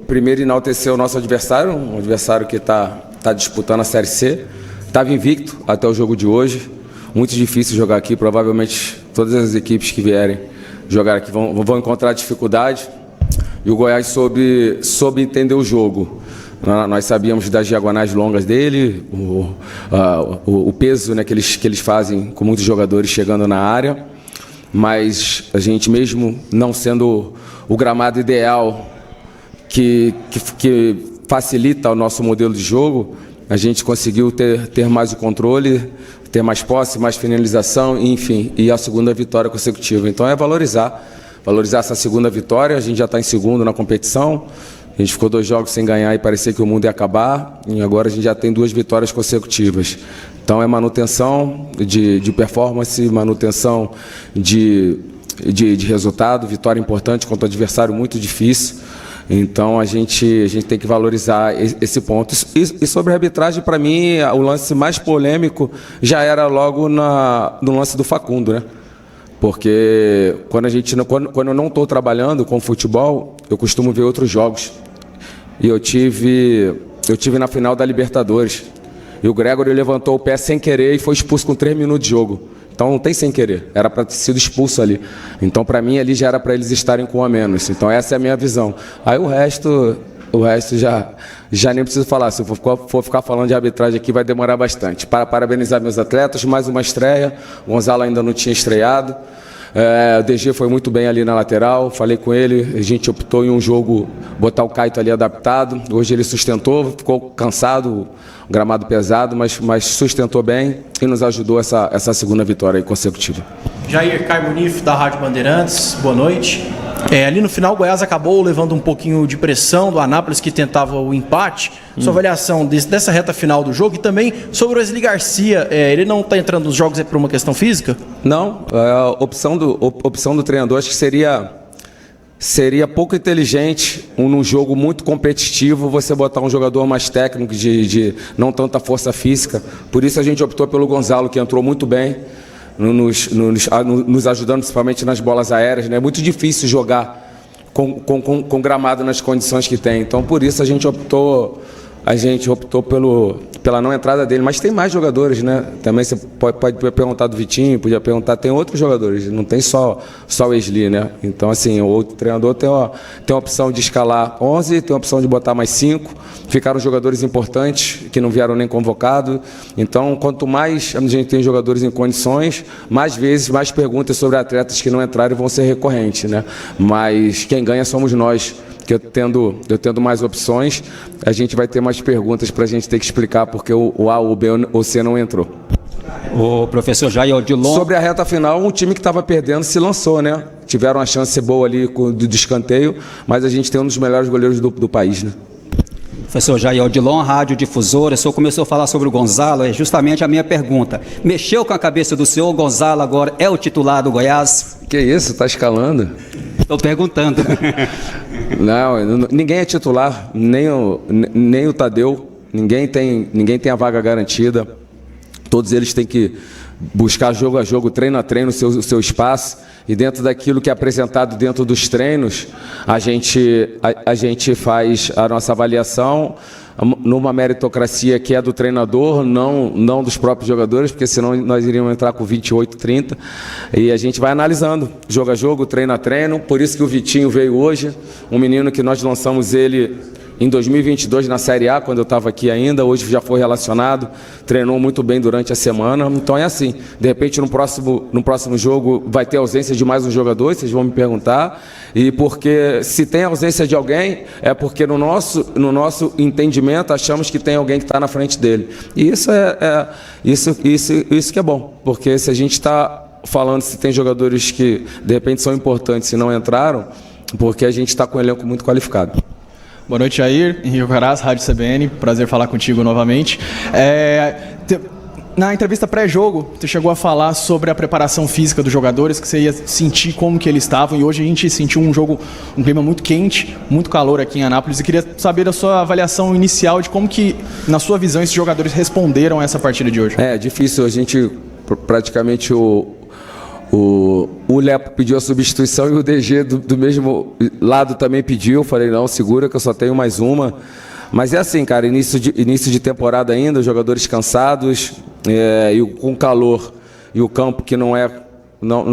Primeiro, enaltecer o nosso adversário, um adversário que está disputando a Série C. Estava invicto até o jogo de hoje. Muito difícil jogar aqui. Provavelmente todas as equipes que vierem jogar aqui vão encontrar dificuldade. E o Goiás soube entender o jogo. Nós sabíamos das diagonais longas dele, o peso, né, que eles fazem com muitos jogadores chegando na área. Mas a gente, mesmo não sendo o gramado ideal que facilita o nosso modelo de jogo, a gente conseguiu ter mais o controle, ter mais posse, mais finalização, enfim, e a segunda vitória consecutiva. Então é valorizar essa segunda vitória. A gente já está em segundo na competição, a gente ficou 2 jogos sem ganhar e parecia que o mundo ia acabar, e agora a gente já tem 2 vitórias consecutivas. Então é manutenção de performance, manutenção de resultado, vitória importante contra um adversário muito difícil. Então a gente tem que valorizar esse ponto. E sobre a arbitragem, para mim, o lance mais polêmico já era logo no lance do Facundo, né? Porque quando eu não estou trabalhando com futebol, eu costumo ver outros jogos. E eu tive na final da Libertadores. E o Gregory levantou o pé sem querer e foi expulso com 3 minutos de jogo. Então não tem sem querer, era para ter sido expulso ali. Então para mim ali já era para eles estarem com um a menos. Então essa é a minha visão. Aí o resto já nem preciso falar. Se eu for ficar falando de arbitragem aqui vai demorar bastante. Para parabenizar meus atletas, mais uma estreia. O Gonzalo ainda não tinha estreado. O DG foi muito bem ali na lateral, falei com ele, a gente optou em um jogo botar o Caito ali adaptado. Hoje ele sustentou, ficou cansado, gramado pesado, mas sustentou bem e nos ajudou essa segunda vitória aí consecutiva. Jair Carmunif, da Rádio Bandeirantes, boa noite. Ali no final o Goiás acabou levando um pouquinho de pressão do Anápolis, que tentava o empate. Sua avaliação dessa reta final do jogo e também sobre o Wesley Garcia, ele não está entrando nos jogos por uma questão física? Não, a opção do treinador acho que seria pouco inteligente num jogo muito competitivo você botar um jogador mais técnico de não tanta força física. Por isso a gente optou pelo Gonzalo, que entrou muito bem, nos ajudando principalmente nas bolas aéreas, né? É muito difícil jogar com gramado nas condições que tem. Então por isso a gente optou pela não entrada dele, mas tem mais jogadores, né? Também você pode perguntar do Vitinho, podia perguntar, tem outros jogadores, não tem só o Wesley, né? Então, assim, o outro treinador tem a opção de escalar 11, tem a opção de botar mais 5, ficaram jogadores importantes que não vieram nem convocados. Então, quanto mais a gente tem jogadores em condições, mais vezes, mais perguntas sobre atletas que não entraram vão ser recorrentes, né? Mas quem ganha somos nós. Que eu tendo mais opções, a gente vai ter mais perguntas para a gente ter que explicar porque o A, o B ou o C não entrou. O professor Jair Odilon... Sobre a reta final, um time que estava perdendo se lançou, né? Tiveram uma chance boa ali do escanteio, mas a gente tem um dos melhores goleiros do país, né? Professor Jair Odilon, Rádio Difusora, o senhor começou a falar sobre o Gonzalo, é justamente a minha pergunta. Mexeu com a cabeça do senhor, o Gonzalo agora é o titular do Goiás? Que isso, está escalando? Estou perguntando. Não, ninguém é titular, nem o Tadeu, ninguém tem a vaga garantida. Todos eles têm que buscar jogo a jogo, treino a treino, o seu espaço. E dentro daquilo que é apresentado dentro dos treinos, a gente faz a nossa avaliação numa meritocracia que é do treinador, não dos próprios jogadores, porque senão nós iríamos entrar com 28, 30. E a gente vai analisando, jogo a jogo, treino a treino. Por isso que o Vitinho veio hoje, um menino que nós lançamos ele em 2022 na Série A, quando eu estava aqui ainda, hoje já foi relacionado, treinou muito bem durante a semana. Então é assim, de repente no próximo jogo vai ter ausência de mais um jogador, vocês vão me perguntar, e porque se tem ausência de alguém, é porque no nosso entendimento achamos que tem alguém que está na frente dele. E isso que é bom, porque se a gente está falando se tem jogadores que de repente são importantes e não entraram, porque a gente está com um elenco muito qualificado. Boa noite, Jair. Henrique Caraz, Rádio CBN. Prazer falar contigo novamente. Na entrevista pré-jogo, você chegou a falar sobre a preparação física dos jogadores, que você ia sentir como que eles estavam, e hoje a gente sentiu um clima muito quente, muito calor aqui em Anápolis, e queria saber a sua avaliação inicial de como que, na sua visão, esses jogadores responderam a essa partida de hoje. É difícil, a gente praticamente o o Lepo pediu a substituição e o DG do mesmo lado também pediu. Eu falei, não, segura que eu só tenho mais uma. Mas é assim, cara, início de temporada ainda, os jogadores cansados, e com calor e o campo que não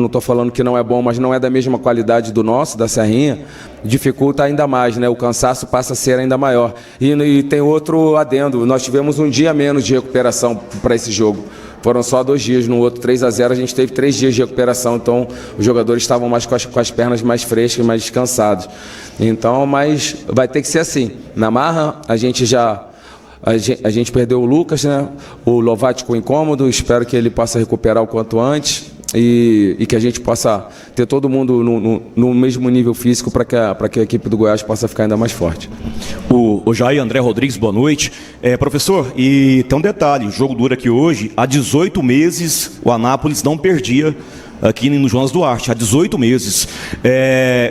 estou falando que não é bom, mas não é da mesma qualidade do nosso, da Serrinha, dificulta ainda mais, né? O cansaço passa a ser ainda maior. E tem outro adendo, nós tivemos um dia menos de recuperação para esse jogo. Foram só 2 dias, no outro 3-0 a gente teve 3 dias de recuperação, então os jogadores estavam mais com as pernas mais frescas, mais descansados. Então, mas vai ter que ser assim. Na marra, a gente perdeu o Lucas, né? O Lovati ficou incômodo, espero que ele possa recuperar o quanto antes e que a gente possa ter todo mundo no mesmo nível físico para que a equipe do Goiás possa ficar ainda mais forte. O Jair André Rodrigues, boa noite. Professor, e tem um detalhe, o jogo dura aqui hoje, há 18 meses o Anápolis não perdia aqui no Jonas Duarte, há 18 meses.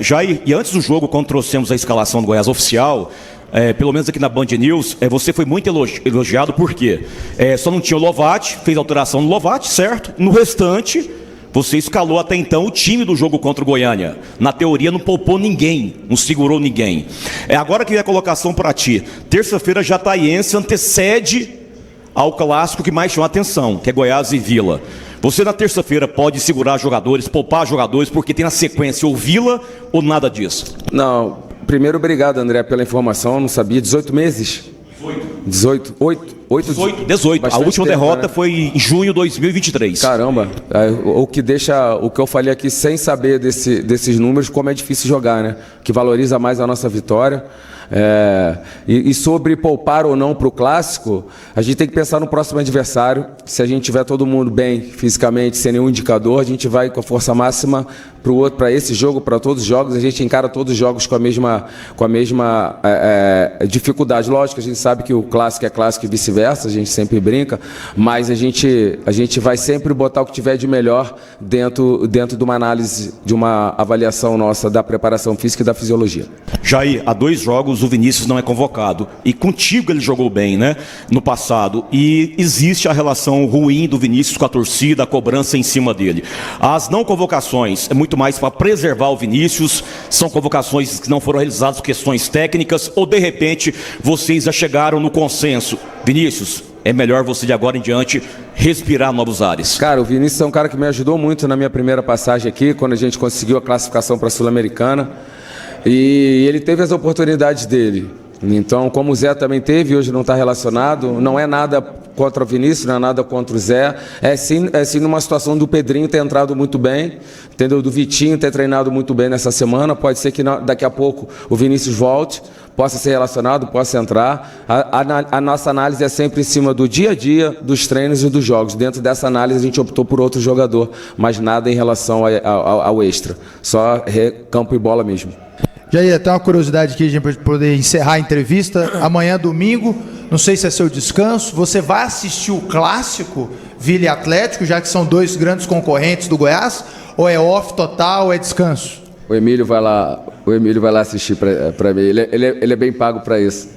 Jair, e antes do jogo, quando trouxemos a escalação do Goiás oficial, pelo menos aqui na Band News, você foi muito elogiado, por quê? Só não tinha o Lovati, fez alteração no Lovati, certo? No restante, você escalou até então o time do jogo contra o Goiânia. Na teoria não poupou ninguém, não segurou ninguém. Agora que vem a colocação para ti. Terça-feira, Jataiense antecede ao clássico que mais chama a atenção, que é Goiás e Vila. Você na terça-feira pode segurar jogadores, poupar jogadores, porque tem na sequência ou Vila ou nada disso? Não, primeiro obrigado, André, pela informação, eu não sabia, 18 meses? 18. 18. A última tempo, derrota, né? Foi em junho de 2023. Caramba, o que eu falei aqui sem saber desses números, como é difícil jogar, né? Que valoriza mais a nossa vitória. E sobre poupar ou não para o clássico, a gente tem que pensar no próximo adversário. Se a gente tiver todo mundo bem fisicamente, sem nenhum indicador, a gente vai com a força máxima para esse jogo, para todos os jogos. A gente encara todos os jogos com a mesma dificuldade. Lógico, a gente sabe que o clássico é clássico e vice-versa, a gente sempre brinca, mas a gente vai sempre botar o que tiver de melhor dentro de uma análise, de uma avaliação nossa da preparação física e da fisiologia. Jair, há 2 jogos o Vinícius não é convocado. E contigo ele jogou bem, né? No passado. E existe a relação ruim do Vinícius com a torcida, a cobrança em cima dele. As não convocações é muito mais para preservar o Vinícius, são convocações que não foram realizadas por questões técnicas, ou de repente vocês já chegaram no consenso. Vinícius, é melhor você de agora em diante respirar novos ares. Cara, o Vinícius é um cara que me ajudou muito na minha primeira passagem aqui, quando a gente conseguiu a classificação para a Sul-Americana. E ele teve as oportunidades dele. Então, como o Zé também teve, hoje não está relacionado, não é nada contra o Vinícius, não é nada contra o Zé. É sim numa situação do Pedrinho ter entrado muito bem, entendeu? Do Vitinho ter treinado muito bem nessa semana. Pode ser que daqui a pouco o Vinícius volte, possa ser relacionado, possa entrar. A nossa análise é sempre em cima do dia a dia, dos treinos e dos jogos. Dentro dessa análise a gente optou por outro jogador, mas nada em relação ao extra. Só campo e bola mesmo. Jair, tem uma curiosidade aqui, a gente pode poder encerrar a entrevista. Amanhã, domingo, não sei se é seu descanso, você vai assistir o clássico Vila e Atlético, já que são 2 grandes concorrentes do Goiás, ou é off total, ou é descanso? O Emílio vai lá assistir para mim, ele é bem pago para isso.